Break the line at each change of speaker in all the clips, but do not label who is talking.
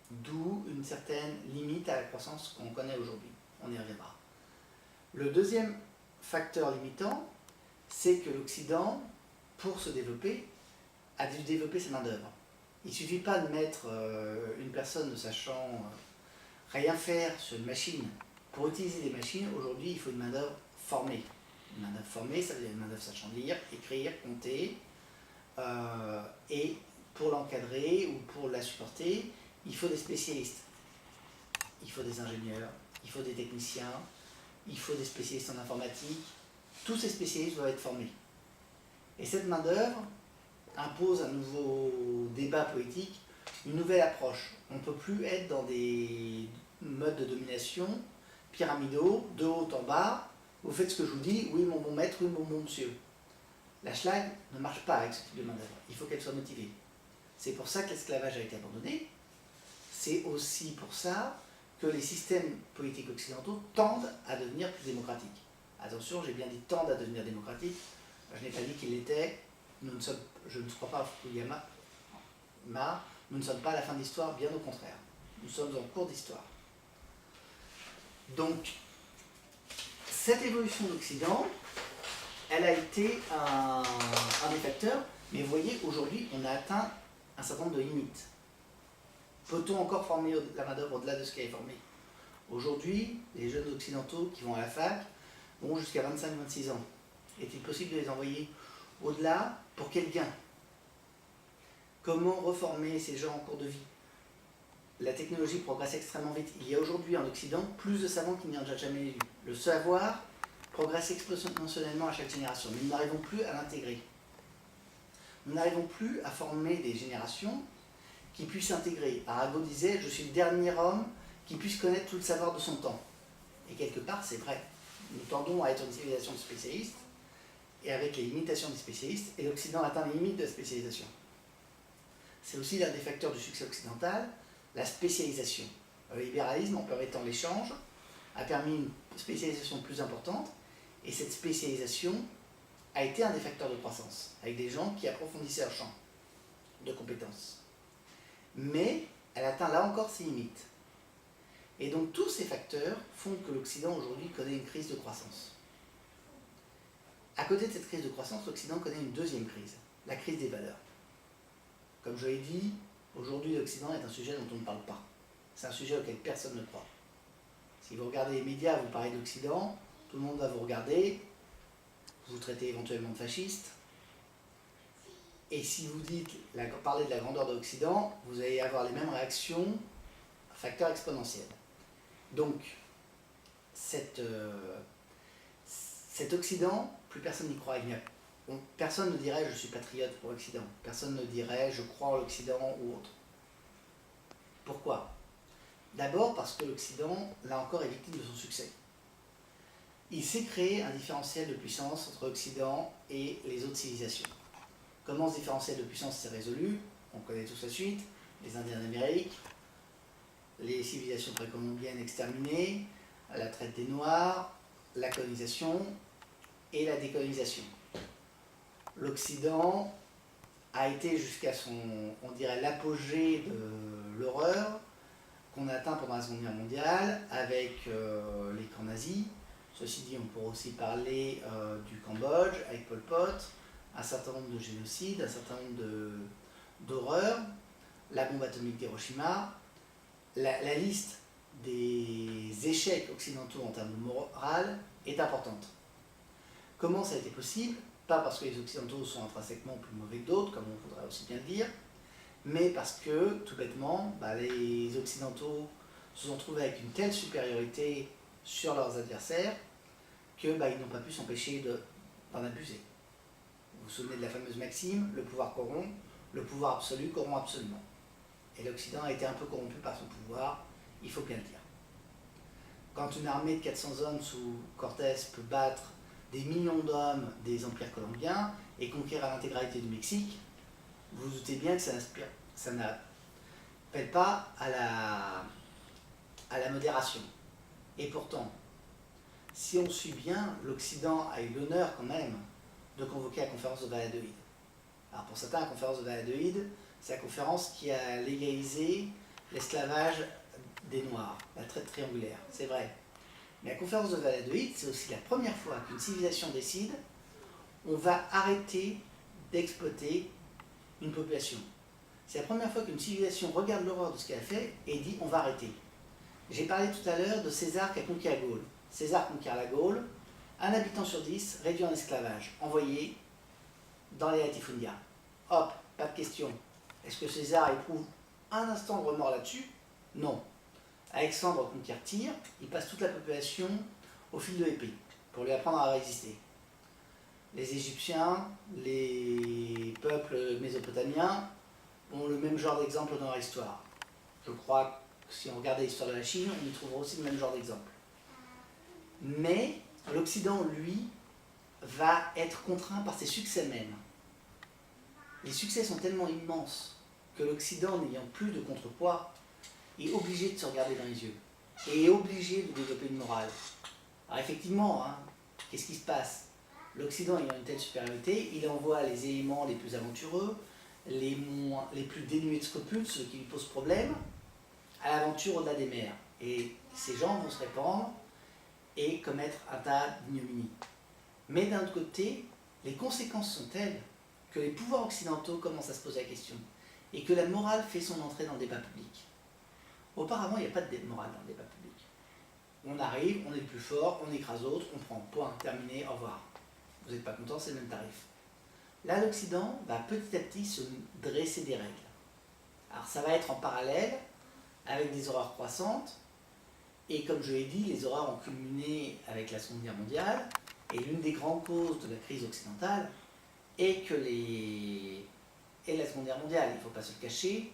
d'où une certaine limite à la croissance qu'on connaît aujourd'hui. On y reviendra. Le deuxième facteur limitant, c'est que l'Occident, pour se développer, a dû développer sa main-d'œuvre. Il ne suffit pas de mettre une personne ne sachant rien faire sur une machine. Pour utiliser des machines, aujourd'hui, il faut une main-d'œuvre formée. Une main-d'œuvre formée, ça veut dire une main-d'œuvre sachant lire, écrire, compter. Et pour l'encadrer ou pour la supporter, il faut des spécialistes. Il faut des ingénieurs, il faut des techniciens, il faut des spécialistes en informatique. Tous ces spécialistes doivent être formés. Et cette main-d'œuvre impose un nouveau débat politique, une nouvelle approche. On ne peut plus être dans des modes de domination pyramidaux, de haut en bas. Vous faites ce que je vous dis, oui mon bon maître, oui mon bon monsieur. La schlag ne marche pas avec ce type de main-d'œuvre. Il faut qu'elle soit motivée. C'est pour ça que l'esclavage a été abandonné. C'est aussi pour ça que les systèmes politiques occidentaux tendent à devenir plus démocratiques. Attention, j'ai bien dit tendent à devenir démocratiques. Je n'ai pas dit qu'ils l'étaient. Je ne crois pas à Fukuyama. Nous ne sommes pas à la fin de l'histoire, bien au contraire. Nous sommes en cours d'histoire. Donc, cette évolution d'Occident, elle a été un des facteurs, mais vous voyez, aujourd'hui, on a atteint un certain nombre de limites. Peut-on encore former la main-d'œuvre au-delà de ce qui est formé? Aujourd'hui, les jeunes occidentaux qui vont à la fac vont jusqu'à 25-26 ans. Est-il possible de les envoyer au-delà? Pour quel gain? Comment reformer ces gens en cours de vie? La technologie progresse extrêmement vite. Il y a aujourd'hui en Occident plus de savants qu'il n'y en a jamais eu. Le savoir progresse exponentiellement à chaque génération, mais nous n'arrivons plus à l'intégrer. Nous n'arrivons plus à former des générations qui puissent intégrer. Arago disait « Je suis le dernier homme qui puisse connaître tout le savoir de son temps ». Et quelque part, c'est vrai. Nous tendons à être une civilisation de spécialistes, et avec les limitations des spécialistes, et l'Occident atteint les limites de la spécialisation. C'est aussi l'un des facteurs du succès occidental, la spécialisation. Le libéralisme, en permettant l'échange, a permis une spécialisation plus importante, et cette spécialisation a été un des facteurs de croissance, avec des gens qui approfondissaient leur champ de compétences. Mais elle atteint là encore ses limites. Et donc tous ces facteurs font que l'Occident aujourd'hui connaît une crise de croissance. À côté de cette crise de croissance, l'Occident connaît une deuxième crise, la crise des valeurs. Comme je l'ai dit, aujourd'hui l'Occident est un sujet dont on ne parle pas. C'est un sujet auquel personne ne croit. Si vous regardez les médias, vous parlez d'Occident, tout le monde va vous regarder, vous traitez éventuellement de fasciste. Et si vous parlez de la grandeur de l'Occident, vous allez avoir les mêmes réactions à facteur exponentiel. Donc, cet Occident, plus personne n'y croit. Personne ne dirait « je suis patriote pour l'Occident ». Personne ne dirait « je crois en l'Occident » ou autre. Pourquoi? D'abord parce que l'Occident, là encore, est victime de son succès. Il s'est créé un différentiel de puissance entre l'Occident et les autres civilisations. Comment ce différentiel de puissance s'est résolu? On connaît tous la suite. Les Indiens d'Amérique, les civilisations précolombiennes exterminées, la traite des Noirs, la colonisation et la décolonisation. L'Occident a été jusqu'à on dirait, l'apogée de l'horreur qu'on a atteint pendant la Seconde Guerre mondiale avec les camps nazis. Ceci dit, on pourrait aussi parler du Cambodge avec Pol Pot, un certain nombre de génocides, un certain nombre d'horreurs, la bombe atomique d'Hiroshima. La liste des échecs occidentaux en termes de morale est importante. Comment ça a été possible? Pas parce que les Occidentaux sont intrinsèquement plus mauvais que d'autres, comme on voudrait aussi bien le dire, mais parce que, tout bêtement, les Occidentaux se sont trouvés avec une telle supériorité sur leurs adversaires qu'ils n'ont pas pu s'empêcher d'en abuser. Vous vous souvenez de la fameuse maxime, le pouvoir corrompt, le pouvoir absolu corrompt absolument. Et l'Occident a été un peu corrompu par son pouvoir, il faut bien le dire. Quand une armée de 400 hommes sous Cortés peut battre des millions d'hommes des empires colombiens et conquérir l'intégralité du Mexique, vous vous doutez bien que ça n'appelle pas à la modération. Et pourtant, si on suit bien, l'Occident a eu l'honneur quand même de convoquer la conférence de Valladolid. Alors pour certains, la conférence de Valladolid, c'est la conférence qui a légalisé l'esclavage des Noirs, la traite triangulaire, c'est vrai. Mais la conférence de Valladolid, c'est aussi la première fois qu'une civilisation décide on va arrêter d'exploiter une population. C'est la première fois qu'une civilisation regarde l'horreur de ce qu'elle a fait et dit on va arrêter. J'ai parlé tout à l'heure de César qui a conquis la Gaule. César conquiert la Gaule, un habitant sur 10 réduit en esclavage, envoyé dans les latifundia. Hop, pas de question. Est-ce que César éprouve un instant de remords là-dessus? Non. Alexandre conquiert Tyr, il passe toute la population au fil de l'épée pour lui apprendre à résister. Les Égyptiens, les peuples mésopotamiens ont le même genre d'exemple dans leur histoire. Je crois que si on regardait l'histoire de la Chine, on y trouvera aussi le même genre d'exemple. Mais l'Occident, lui, va être contraint par ses succès même. Les succès sont tellement immenses que l'Occident, n'ayant plus de contrepoids, est obligé de se regarder dans les yeux et est obligé de développer une morale. Alors effectivement, qu'est-ce qui se passe? L'Occident ayant une telle supériorité, il envoie les éléments les plus aventureux, les plus dénués de scrupules, ceux qui lui posent problème, à l'aventure au-delà des mers. Et ces gens vont se répandre et commettre un tas d'ignominies. Mais d'un autre côté, les conséquences sont telles que les pouvoirs occidentaux commencent à se poser la question et que la morale fait son entrée dans le débat public. Auparavant, il n'y a pas de morale dans le débat public. On arrive, on est le plus fort, on écrase l'autre, on prend, point, terminé, au revoir. Vous n'êtes pas content, c'est le même tarif. Là, l'Occident va petit à petit se dresser des règles. Alors ça va être en parallèle avec des horreurs croissantes, et comme je l'ai dit, les horreurs ont culminé avec la Seconde Guerre mondiale, et l'une des grandes causes de la crise occidentale est que la Seconde Guerre mondiale, il ne faut pas se le cacher.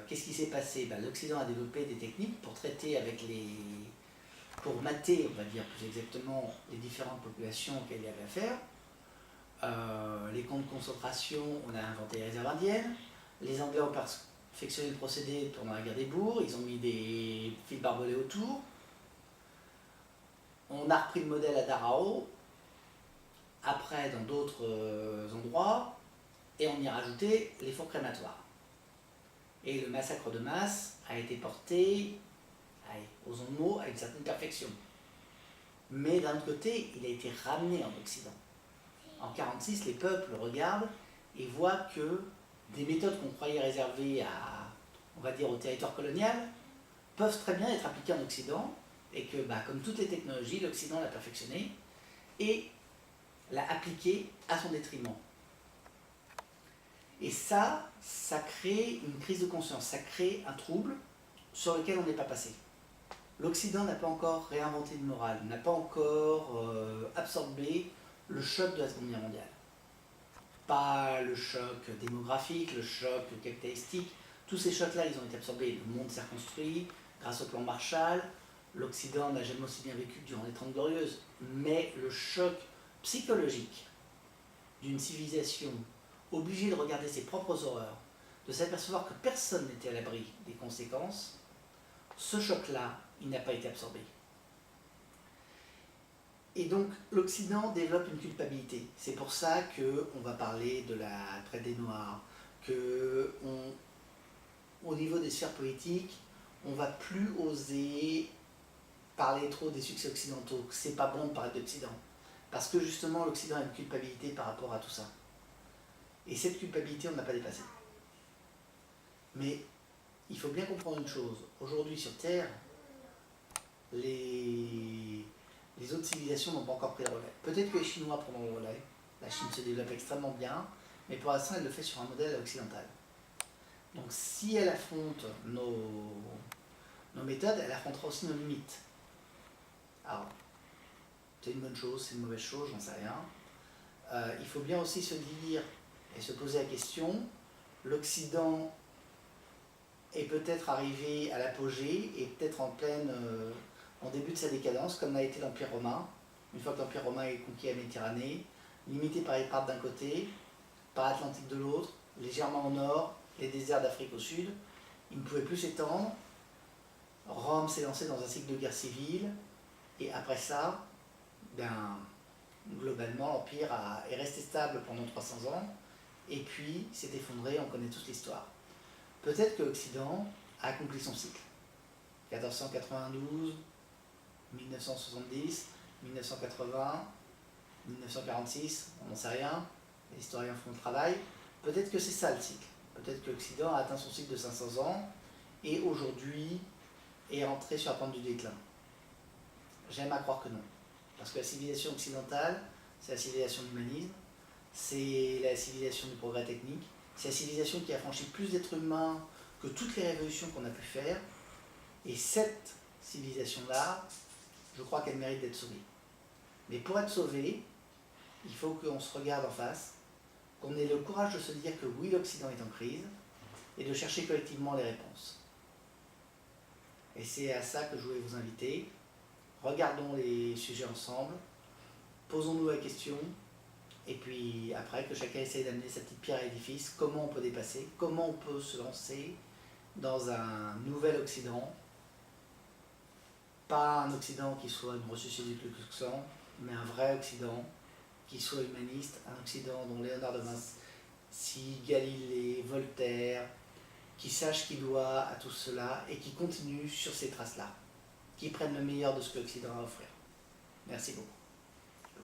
Qu'est-ce qui s'est passé? L'Occident a développé des techniques pour traiter pour mater, on va dire plus exactement, les différentes populations auxquelles il y avait affaire. Les camps de concentration, on a inventé les réserves indiennes. Les Anglais ont perfectionné le procédé pendant la guerre des bourgs, ils ont mis des fils barbelés autour. On a repris le modèle à Dachau, après dans d'autres endroits, et on y a rajouté les fours crématoires. Et le massacre de masse a été porté, osons le mot, à une certaine perfection. Mais d'un autre côté, il a été ramené en Occident. En 1946, les peuples regardent et voient que des méthodes qu'on croyait réservées on va dire, au territoire colonial, peuvent très bien être appliquées en Occident, et que, comme toutes les technologies, l'Occident l'a perfectionné et l'a appliqué à son détriment. Et ça crée une crise de conscience, ça crée un trouble sur lequel on n'est pas passé. L'Occident n'a pas encore réinventé une morale, n'a pas encore absorbé le choc de la Seconde Guerre mondiale. Pas le choc démographique, le choc capitalistique, tous ces chocs-là, ils ont été absorbés. Le monde s'est reconstruit grâce au plan Marshall. L'Occident n'a jamais aussi bien vécu que durant les 30 Glorieuses. Mais le choc psychologique d'une civilisation obligée de regarder ses propres horreurs, de s'apercevoir que personne n'était à l'abri des conséquences, ce choc-là, il n'a pas été absorbé. Et donc l'Occident développe une culpabilité. C'est pour ça qu'on va parler de la traite des Noirs, qu'au niveau des sphères politiques, on ne va plus oser parler trop des succès occidentaux. C'est pas bon de parler d'Occident. Parce que justement l'Occident a une culpabilité par rapport à tout ça. Et cette culpabilité, on ne l'a pas dépassée. Mais il faut bien comprendre une chose. Aujourd'hui sur Terre, les autres civilisations n'ont pas encore pris le relais. Peut-être que les Chinois prendront le relais. La Chine se développe extrêmement bien, mais pour l'instant, elle le fait sur un modèle occidental. Donc si elle affronte nos méthodes, elle affrontera aussi nos limites. Alors, c'est une bonne chose, c'est une mauvaise chose, j'en sais rien. Il faut bien aussi se dire et se poser la question, l'Occident est peut-être arrivé à l'apogée et peut-être en début de sa décadence, comme l'a été l'Empire romain. Une fois que l'Empire romain est conquis à la Méditerranée, limité par les Parthes d'un côté, par l'Atlantique de l'autre, les Germains au nord, les déserts d'Afrique au sud, il ne pouvait plus s'étendre. Rome s'est lancée dans un cycle de guerre civile, et après ça, globalement, l'Empire est resté stable pendant 300 ans, et puis s'est effondré, on connaît tous l'histoire. Peut-être que l'Occident a accompli son cycle. 1492, 1970, 1980, 1946, on n'en sait rien, les historiens font le travail. Peut-être que c'est ça le cycle. Peut-être que l'Occident a atteint son cycle de 500 ans et aujourd'hui est rentré sur la pente du déclin. J'aime à croire que non. Parce que la civilisation occidentale, c'est la civilisation de l'humanisme, c'est la civilisation du progrès technique, c'est la civilisation qui a franchi plus d'êtres humains que toutes les révolutions qu'on a pu faire. Et cette civilisation-là, je crois qu'elle mérite d'être sauvée. Mais pour être sauvée, il faut qu'on se regarde en face, qu'on ait le courage de se dire que oui, l'Occident est en crise, et de chercher collectivement les réponses. Et c'est à ça que je voulais vous inviter. Regardons les sujets ensemble, posons-nous la question, et puis après que chacun essaie d'amener sa petite pierre à l'édifice, comment on peut dépasser, comment on peut se lancer dans un nouvel Occident, pas un Occident qui soit une ressuscité du Ku Klux Klan, mais un vrai Occident qui soit humaniste, un Occident dont Léonard de Vinci, Galilée, Voltaire, qui sache qu'il doit à tout cela et qui continue sur ces traces-là, qui prennent le meilleur de ce que l'Occident a à offrir. Merci beaucoup.